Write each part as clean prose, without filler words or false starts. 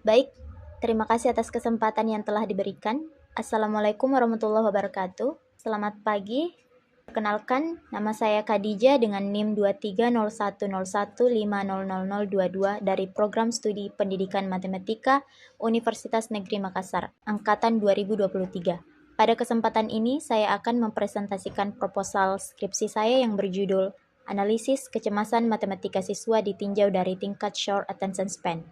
Baik, terima kasih atas kesempatan yang telah diberikan. Assalamualaikum warahmatullahi wabarakatuh. Selamat pagi. Perkenalkan, nama saya Khadijah dengan NIM 230101500022 dari Program Studi Pendidikan Matematika Universitas Negeri Makassar, Angkatan 2023. Pada kesempatan ini, saya akan mempresentasikan proposal skripsi saya yang berjudul Analisis Kecemasan Matematika Siswa Ditinjau dari Tingkat Short Attention Span.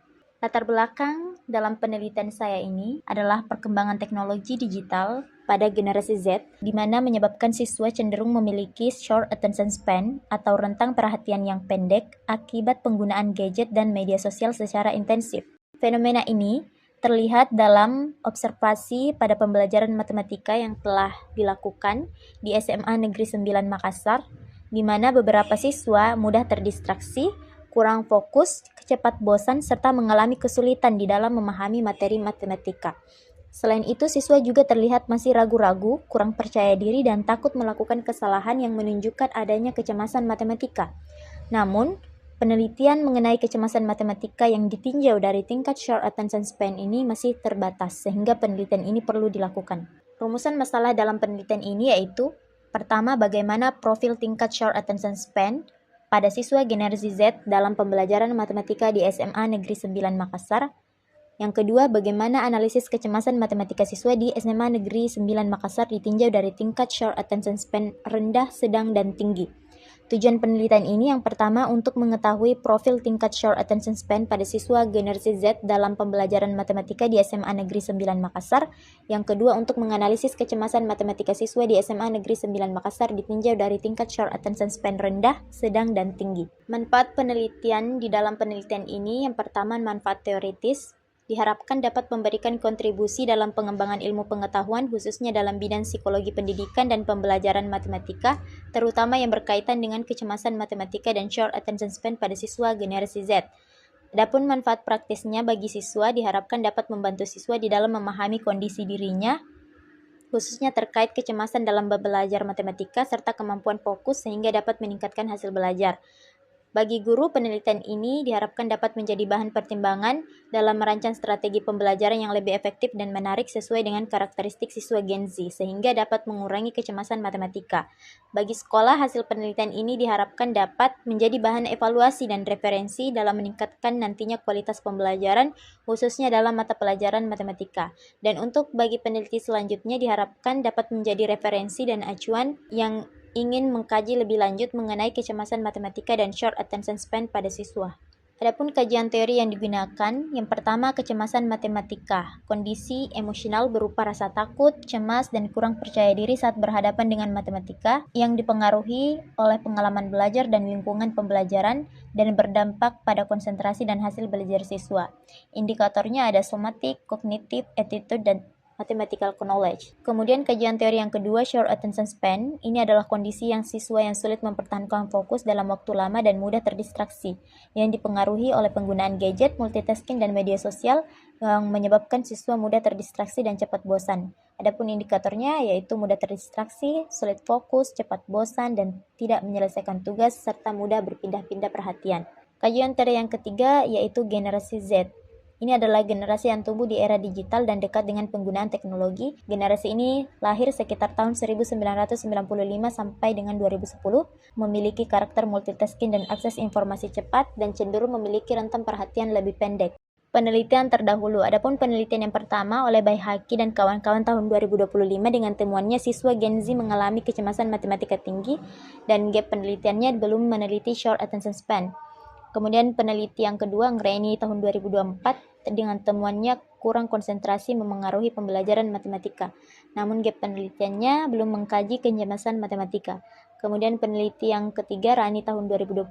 Latar belakang dalam penelitian saya ini adalah perkembangan teknologi digital pada generasi Z, di mana menyebabkan siswa cenderung memiliki short attention span atau rentang perhatian yang pendek akibat penggunaan gadget dan media sosial secara intensif. Fenomena ini terlihat dalam observasi pada pembelajaran matematika yang telah dilakukan di SMA Negeri 9 Makassar, di mana beberapa siswa mudah terdistraksi, kurang fokus, cepat bosan, serta mengalami kesulitan di dalam memahami materi matematika. Selain itu, siswa juga terlihat masih ragu-ragu, kurang percaya diri, dan takut melakukan kesalahan yang menunjukkan adanya kecemasan matematika. Namun, penelitian mengenai kecemasan matematika yang ditinjau dari tingkat short attention span ini masih terbatas, sehingga penelitian ini perlu dilakukan. Rumusan masalah dalam penelitian ini yaitu: pertama, bagaimana profil tingkat short attention span pada siswa generasi Z dalam pembelajaran matematika di SMA Negeri 9 Makassar. Yang kedua, bagaimana analisis kecemasan matematika siswa di SMA Negeri 9 Makassar ditinjau dari tingkat short attention span rendah, sedang, dan tinggi. Tujuan penelitian ini yang pertama untuk mengetahui profil tingkat short attention span pada siswa generasi Z dalam pembelajaran matematika di SMA Negeri 9 Makassar. Yang kedua untuk menganalisis kecemasan matematika siswa di SMA Negeri 9 Makassar ditinjau dari tingkat short attention span rendah, sedang, dan tinggi. Manfaat penelitian di dalam penelitian ini yang pertama manfaat teoritis, diharapkan dapat memberikan kontribusi dalam pengembangan ilmu pengetahuan khususnya dalam bidang psikologi pendidikan dan pembelajaran matematika, terutama yang berkaitan dengan kecemasan matematika dan short attention span pada siswa generasi Z. Adapun manfaat praktisnya bagi siswa diharapkan dapat membantu siswa di dalam memahami kondisi dirinya, khususnya terkait kecemasan dalam belajar matematika serta kemampuan fokus sehingga dapat meningkatkan hasil belajar. Bagi guru, penelitian ini diharapkan dapat menjadi bahan pertimbangan dalam merancang strategi pembelajaran yang lebih efektif dan menarik sesuai dengan karakteristik siswa Gen Z, sehingga dapat mengurangi kecemasan matematika. Bagi sekolah, hasil penelitian ini diharapkan dapat menjadi bahan evaluasi dan referensi dalam meningkatkan nantinya kualitas pembelajaran, khususnya dalam mata pelajaran matematika. Dan untuk bagi peneliti selanjutnya diharapkan dapat menjadi referensi dan acuan yang ingin mengkaji lebih lanjut mengenai kecemasan matematika dan short attention span pada siswa. Adapun kajian teori yang digunakan, yang pertama kecemasan matematika, kondisi emosional berupa rasa takut, cemas, dan kurang percaya diri saat berhadapan dengan matematika yang dipengaruhi oleh pengalaman belajar dan lingkungan pembelajaran dan berdampak pada konsentrasi dan hasil belajar siswa. Indikatornya ada somatik, kognitif, attitude, dan mathematical knowledge. Kemudian kajian teori yang kedua, short attention span. Ini adalah kondisi yang siswa yang sulit mempertahankan fokus dalam waktu lama dan mudah terdistraksi, yang dipengaruhi oleh penggunaan gadget, multitasking, dan media sosial yang menyebabkan siswa mudah terdistraksi dan cepat bosan. Adapun indikatornya yaitu mudah terdistraksi, sulit fokus, cepat bosan, dan tidak menyelesaikan tugas, serta mudah berpindah-pindah perhatian. Kajian teori yang ketiga yaitu generasi Z. Ini adalah generasi yang tumbuh di era digital dan dekat dengan penggunaan teknologi. Generasi ini lahir sekitar tahun 1995 sampai dengan 2010, memiliki karakter multitasking dan akses informasi cepat, dan cenderung memiliki rentang perhatian lebih pendek. Penelitian terdahulu. Adapun penelitian yang pertama oleh Baihaqi dan kawan-kawan tahun 2025 dengan temuannya siswa Gen Z mengalami kecemasan matematika tinggi dan gap penelitiannya belum meneliti short attention span. Kemudian peneliti yang kedua, Ngreni tahun 2024 dengan temuannya kurang konsentrasi memengaruhi pembelajaran matematika. Namun gap penelitiannya belum mengkaji kecemasan matematika. Kemudian peneliti yang ketiga, Rani tahun 2025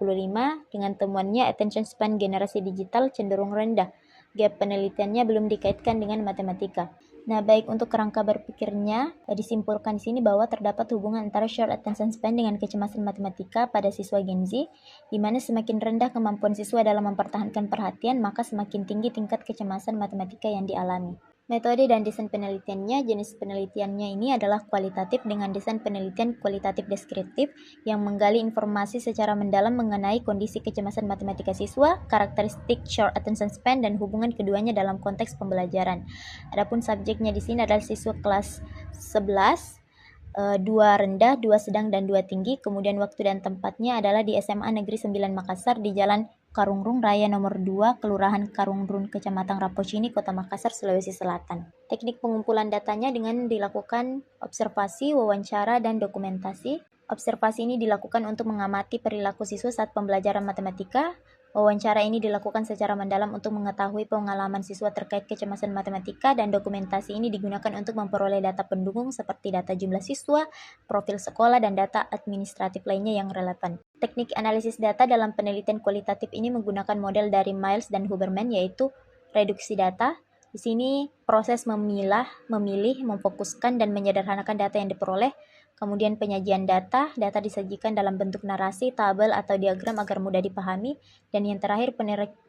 dengan temuannya attention span generasi digital cenderung rendah. Gap penelitiannya belum dikaitkan dengan matematika. Nah, baik untuk kerangka berpikirnya, disimpulkan di sini bahwa terdapat hubungan antara short attention span dengan kecemasan matematika pada siswa Gen Z, di mana semakin rendah kemampuan siswa dalam mempertahankan perhatian, maka semakin tinggi tingkat kecemasan matematika yang dialami. Metode dan desain penelitiannya, jenis penelitiannya ini adalah kualitatif dengan desain penelitian kualitatif deskriptif yang menggali informasi secara mendalam mengenai kondisi kecemasan matematika siswa, karakteristik short attention span, dan hubungan keduanya dalam konteks pembelajaran. Adapun subjeknya di sini adalah siswa kelas 11, 2 rendah, 2 sedang, dan 2 tinggi. Kemudian waktu dan tempatnya adalah di SMA Negeri 9 Makassar di Jalan Karungrung Raya nomor 2, Kelurahan Karungrung, Kecamatan Rapocini, Kota Makassar, Sulawesi Selatan. Teknik pengumpulan datanya dengan dilakukan observasi, wawancara, dan dokumentasi. Observasi ini dilakukan untuk mengamati perilaku siswa saat pembelajaran matematika. Wawancara ini dilakukan secara mendalam untuk mengetahui pengalaman siswa terkait kecemasan matematika, dan dokumentasi ini digunakan untuk memperoleh data pendukung seperti data jumlah siswa, profil sekolah, dan data administratif lainnya yang relevan. Teknik analisis data dalam penelitian kualitatif ini menggunakan model dari Miles dan Huberman, yaitu reduksi data. Di sini proses memilah, memilih, memfokuskan, dan menyederhanakan data yang diperoleh. Kemudian penyajian data disajikan dalam bentuk narasi, tabel, atau diagram agar mudah dipahami. Dan yang terakhir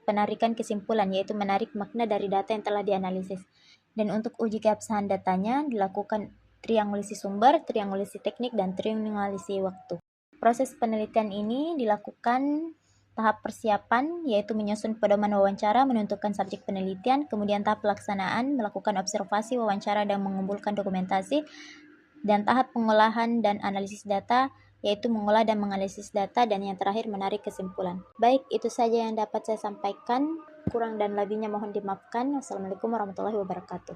penarikan kesimpulan, yaitu menarik makna dari data yang telah dianalisis. Dan untuk uji keabsahan datanya dilakukan triangulasi sumber, triangulasi teknik, dan triangulasi waktu. Proses penelitian ini dilakukan tahap persiapan, yaitu menyusun pedoman wawancara, menentukan subjek penelitian, kemudian tahap pelaksanaan, melakukan observasi, wawancara, dan mengumpulkan dokumentasi, dan tahap pengolahan dan analisis data, yaitu mengolah dan menganalisis data, dan yang terakhir menarik kesimpulan. Baik, itu saja yang dapat saya sampaikan. Kurang dan lebihnya mohon dimaafkan. Wassalamualaikum warahmatullahi wabarakatuh.